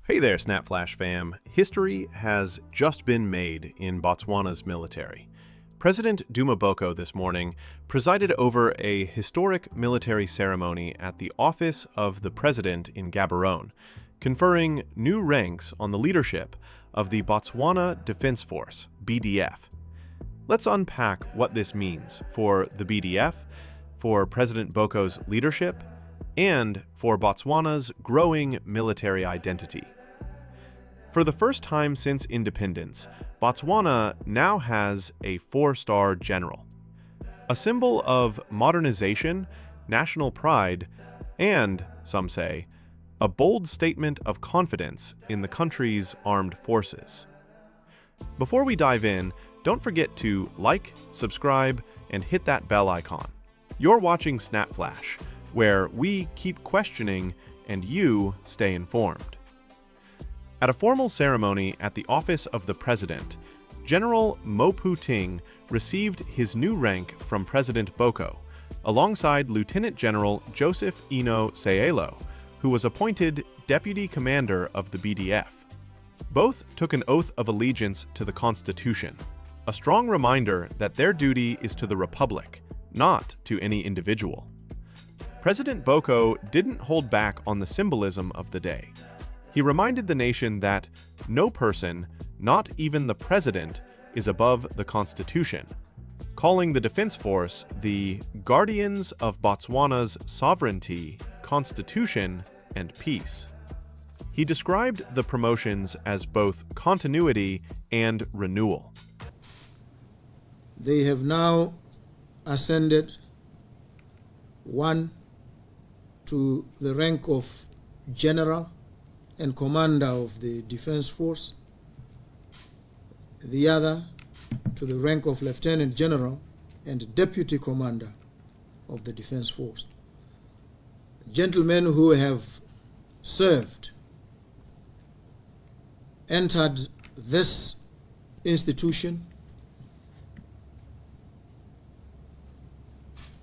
Hey there, SnapFlash fam. History has just been made in Botswana's military. President Duma Boko this morning presided over a historic military ceremony at the office of the president in Gaborone, conferring new ranks on the leadership of the Botswana Defence Force, BDF. Let's unpack what this means for the BDF, for President Boko's leadership, and for Botswana's growing military identity. For the first time since independence, Botswana now has a 4-star general, a symbol of modernization, national pride, and, some say, a bold statement of confidence in the country's armed forces. Before we dive in, don't forget to like, subscribe, and hit that bell icon. You're watching SnapFlash, where we keep questioning and you stay informed. At a formal ceremony at the office of the president, General Mophuting received his new rank from President Boko, alongside Lieutenant General Joseph Eno Sayelo, who was appointed Deputy Commander of the BDF. Both took an oath of allegiance to the Constitution, a strong reminder that their duty is to the Republic, not to any individual. President Boko didn't hold back on the symbolism of the day. He reminded the nation that no person, not even the president, is above the Constitution, calling the Defense Force the guardians of Botswana's sovereignty, constitution, and peace. He described the promotions as both continuity and renewal. They have now ascended one to the rank of general and commander of the Defense Force, the other to the rank of lieutenant general and deputy commander of the Defense Force. Gentlemen who have served, entered this institution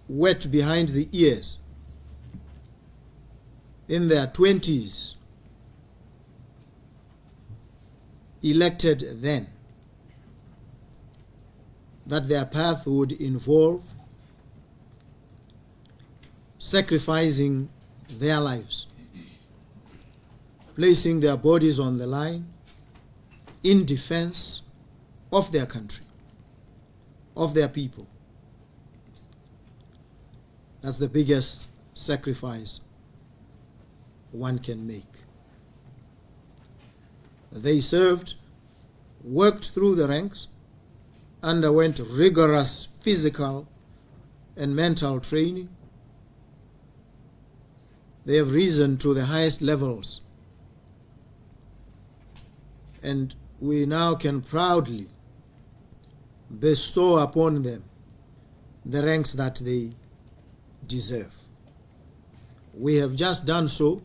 wet behind the ears, in their 20s, elected then that their path would involve sacrificing their lives, placing their bodies on the line in defense of their country, of their people. That's the biggest sacrifice one can make. They served, worked through the ranks, underwent rigorous physical and mental training. They have risen to the highest levels, and we now can proudly bestow upon them the ranks that they deserve. We have just done so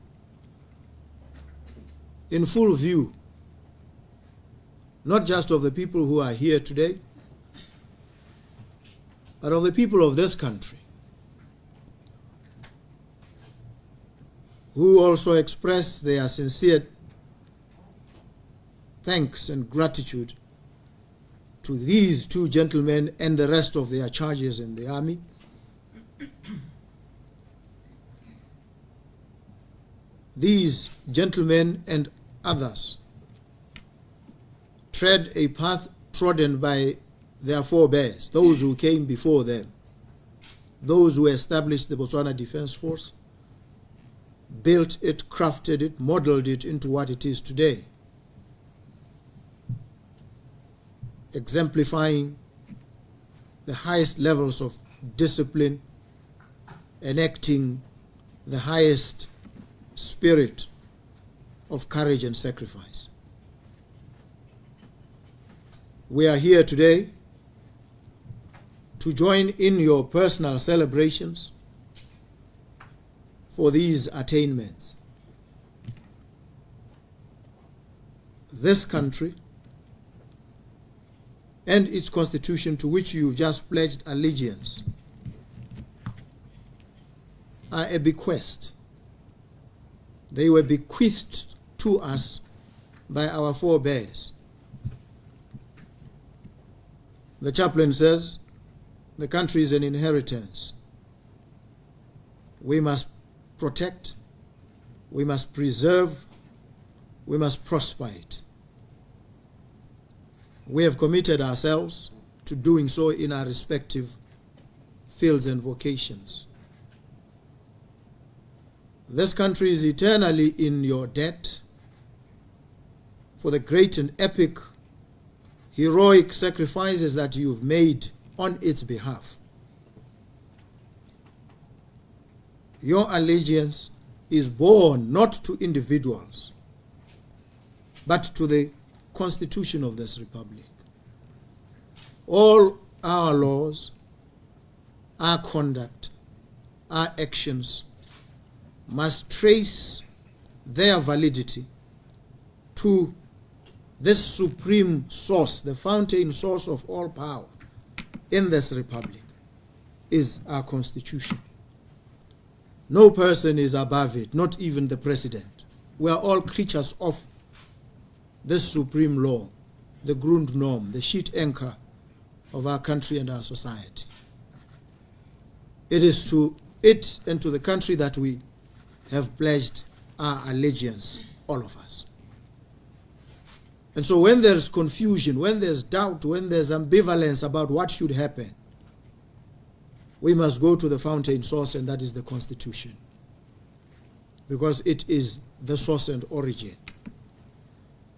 in full view, not just of the people who are here today, but of the people of this country, who also express their sincere thanks and gratitude to these two gentlemen and the rest of their charges in the army. These gentlemen and others tread a path trodden by their forebears, those who came before them, those who established the Botswana Defence Force, built it, crafted it, modeled it into what it is today, exemplifying the highest levels of discipline, enacting the highest spirit of courage and sacrifice. We are here today to join in your personal celebrations for these attainments. This country and its constitution, to which you've just pledged allegiance, are a bequest. They were bequeathed to us by our forebears. The chaplain says, the country is an inheritance. We must protect, we must preserve, we must prosper it. We have committed ourselves to doing so in our respective fields and vocations. This country is eternally in your debt for the great and epic, heroic sacrifices that you've made on its behalf. Your allegiance is born not to individuals, but to the Constitution of this Republic. All our laws, our conduct, our actions must trace their validity to this supreme source, the fountain source of all power in this Republic, is our Constitution. No person is above it, not even the President. We are all creatures of this supreme law, the Grundnorm, the sheet anchor of our country and our society. It is to it and to the country that we have pledged our allegiance, all of us. And so when there's confusion, when there's doubt, when there's ambivalence about what should happen, we must go to the fountain source, and that is the Constitution, because it is the source and origin.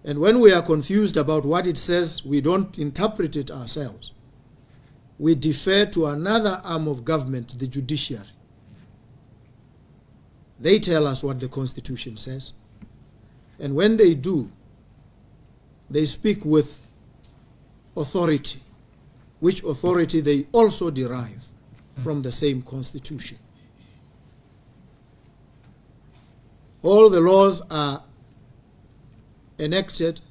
And when we are confused about what it says, we don't interpret it ourselves. We defer to another arm of government, the judiciary. They tell us what the Constitution says. And when they do, they speak with authority, which authority they also derive from the same Constitution. All the laws are enacted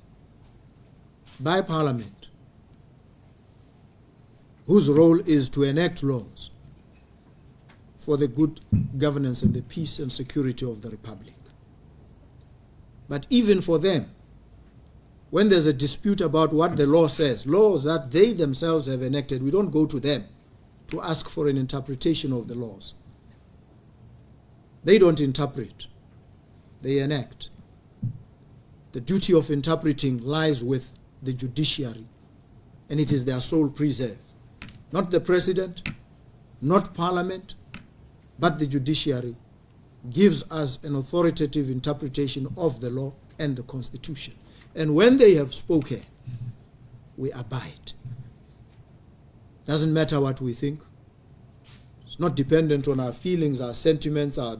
by Parliament, whose role is to enact laws for the good governance and the peace and security of the Republic. But even for them, when there's a dispute about what the law says, laws that they themselves have enacted, we don't go to them to ask for an interpretation of the laws. They don't interpret, they enact. The duty of interpreting lies with the judiciary, and it is their sole preserve. Not the President, not Parliament, but the judiciary gives us an authoritative interpretation of the law and the Constitution. And when they have spoken, we abide. Doesn't matter what we think. It's not dependent on our feelings, our sentiments, our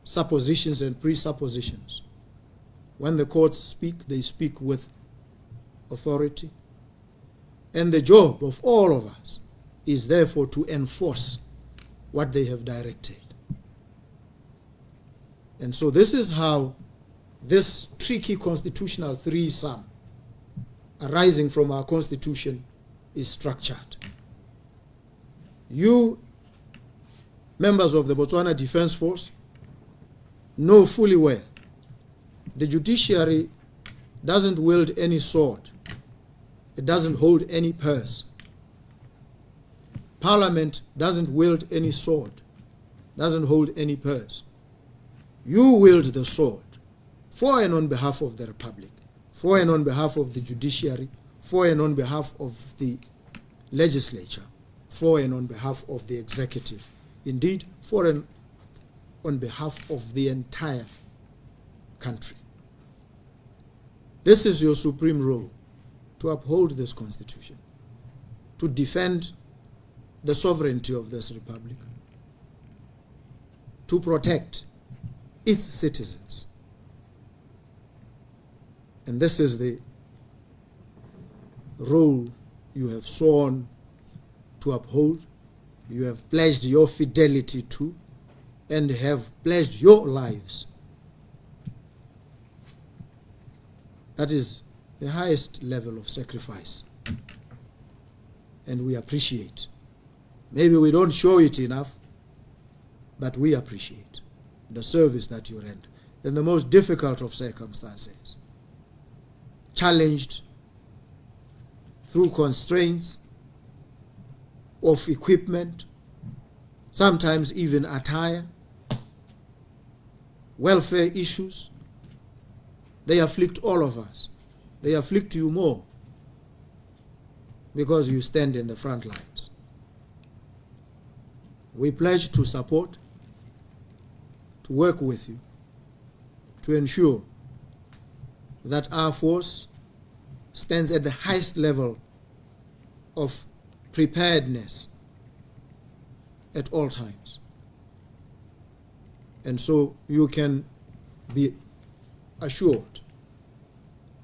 suppositions and presuppositions. When the courts speak, they speak with authority. And the job of all of us is therefore to enforce what they have directed. And so this is how this tricky constitutional threesome arising from our Constitution is structured. You, members of the Botswana Defence Force, know fully well the judiciary doesn't wield any sword. It doesn't hold any purse. Parliament doesn't wield any sword, doesn't hold any purse. You wield the sword for and on behalf of the Republic, for and on behalf of the judiciary, for and on behalf of the legislature, for and on behalf of the executive. Indeed, for and on behalf of the entire country. This is your supreme role, to uphold this Constitution, to defend the sovereignty of this Republic, to protect its citizens. And this is the role you have sworn to uphold, you have pledged your fidelity to, and have pledged your lives. That is the highest level of sacrifice. And we appreciate. Maybe we don't show it enough, but we appreciate the service that you render in the most difficult of circumstances. challenged through constraints of equipment, sometimes even attire, welfare issues. They afflict all of us. They afflict you more because you stand in the front lines. We pledge to support, to work with you, to ensure that our force stands at the highest level of preparedness at all times. And so you can be assured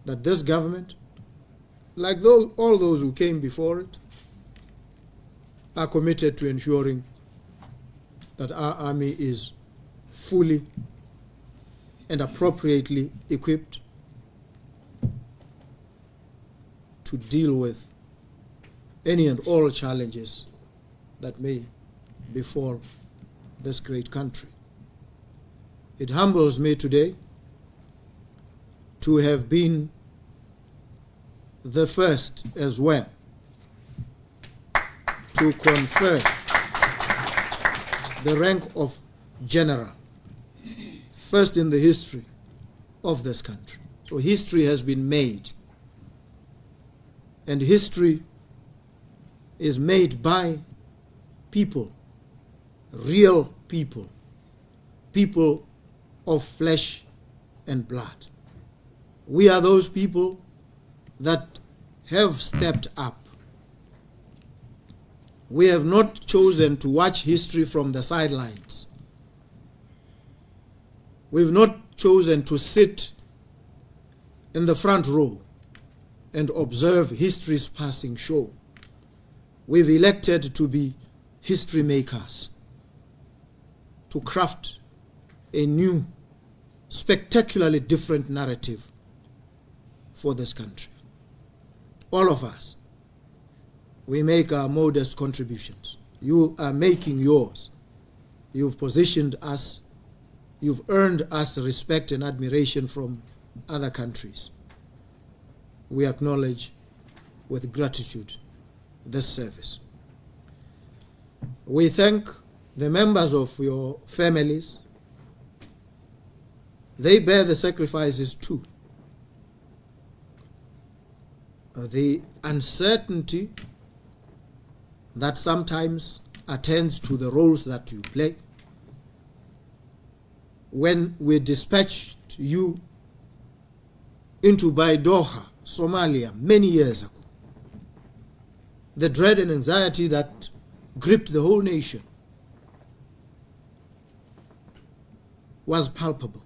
that this government, like all those who came before it, are committed to ensuring that our army is fully and appropriately equipped to deal with any and all challenges that may befall this great country. It humbles me today to have been the first as well to confer the rank of general, first in the history of this country. So history has been made, and history is made by people, real people, people of flesh and blood. We are those people that have stepped up. We have not chosen to watch history from the sidelines. We've not chosen to sit in the front row and observe history's passing show. We've elected to be history makers, to craft a new, spectacularly different narrative for this country. All of us, we make our modest contributions. You are making yours. You've positioned us, you've earned us respect and admiration from other countries. We acknowledge with gratitude this service. We thank the members of your families. They bear the sacrifices too. The uncertainty that sometimes attends to the roles that you play. When we dispatched you into Baidoha, Somalia, many years ago, the dread and anxiety that gripped the whole nation was palpable.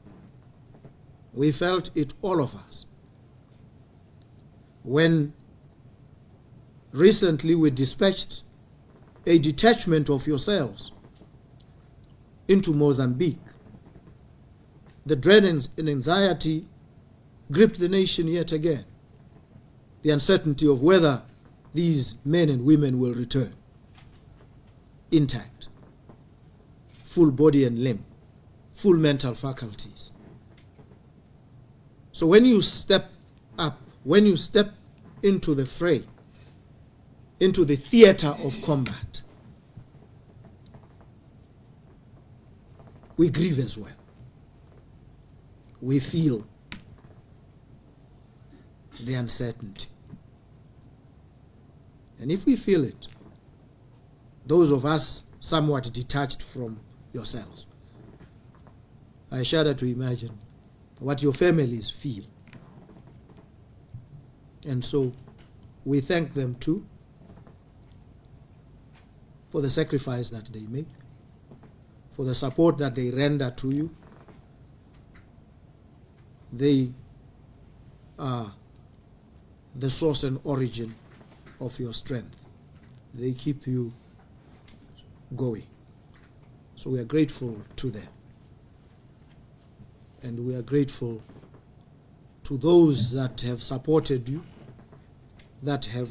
We felt it, all of us. When recently we dispatched a detachment of yourselves into Mozambique, the dread and anxiety gripped the nation yet again. The uncertainty of whether these men and women will return intact, full body and limb, full mental faculties. So when you step up, when you step into the fray, into the theater of combat, we grieve as well. We feel the uncertainty. And if we feel it, those of us somewhat detached from yourselves, I shudder to imagine what your families feel. And so we thank them too for the sacrifice that they make, for the support that they render to you. They are the source and origin of your strength. They keep you going. So we are grateful to them. And we are grateful to those that have supported you, that have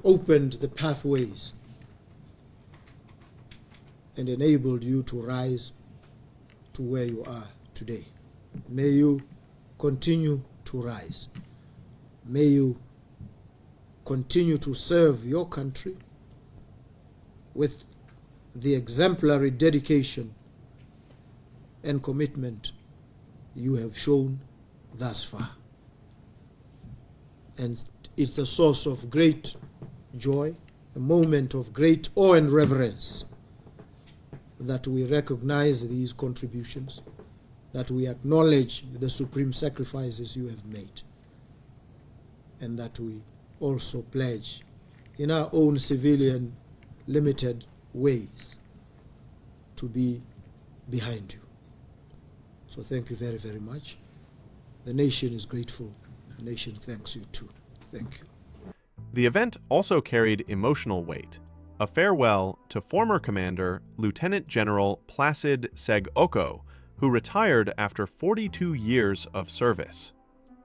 opened the pathways and enabled you to rise to where you are today. May you continue to rise. May you continue to serve your country with the exemplary dedication and commitment you have shown thus far. And it's a source of great joy, a moment of great awe and reverence that we recognize these contributions, that we acknowledge the supreme sacrifices you have made, and that we also pledge in our own civilian limited ways to be behind you. So thank you very, very much. The nation is grateful. The nation thanks you too. Thank you. The event also carried emotional weight, a farewell to former commander Lieutenant General Placid Seg-Oko, who retired after 42 years of service.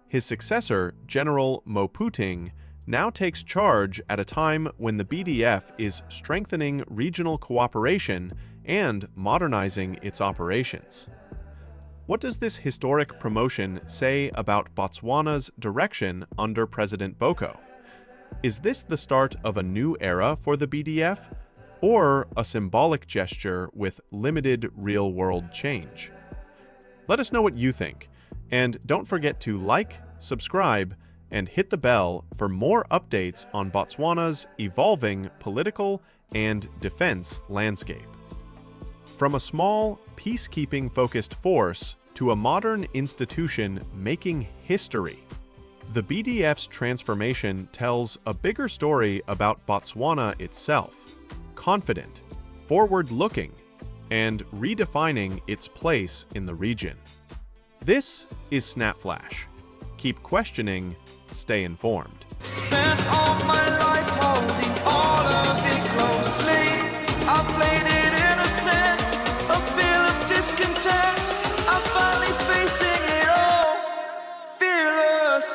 His successor, General Mophuting, now takes charge at a time when the BDF is strengthening regional cooperation and modernizing its operations. What does this historic promotion say about Botswana's direction under President Boko? Is this the start of a new era for the BDF, or a symbolic gesture with limited real-world change? Let us know what you think, and don't forget to like, subscribe, and hit the bell for more updates on Botswana's evolving political and defense landscape. From a small, peacekeeping-focused force to a modern institution making history, the BDF's transformation tells a bigger story about Botswana itself, confident, forward-looking, and redefining its place in the region. This is SnapFlash. Keep questioning, stay informed. Spent all my life holding all of it closely. I played it innocent, a feel of discontent. I'm finally facing it all, fearless.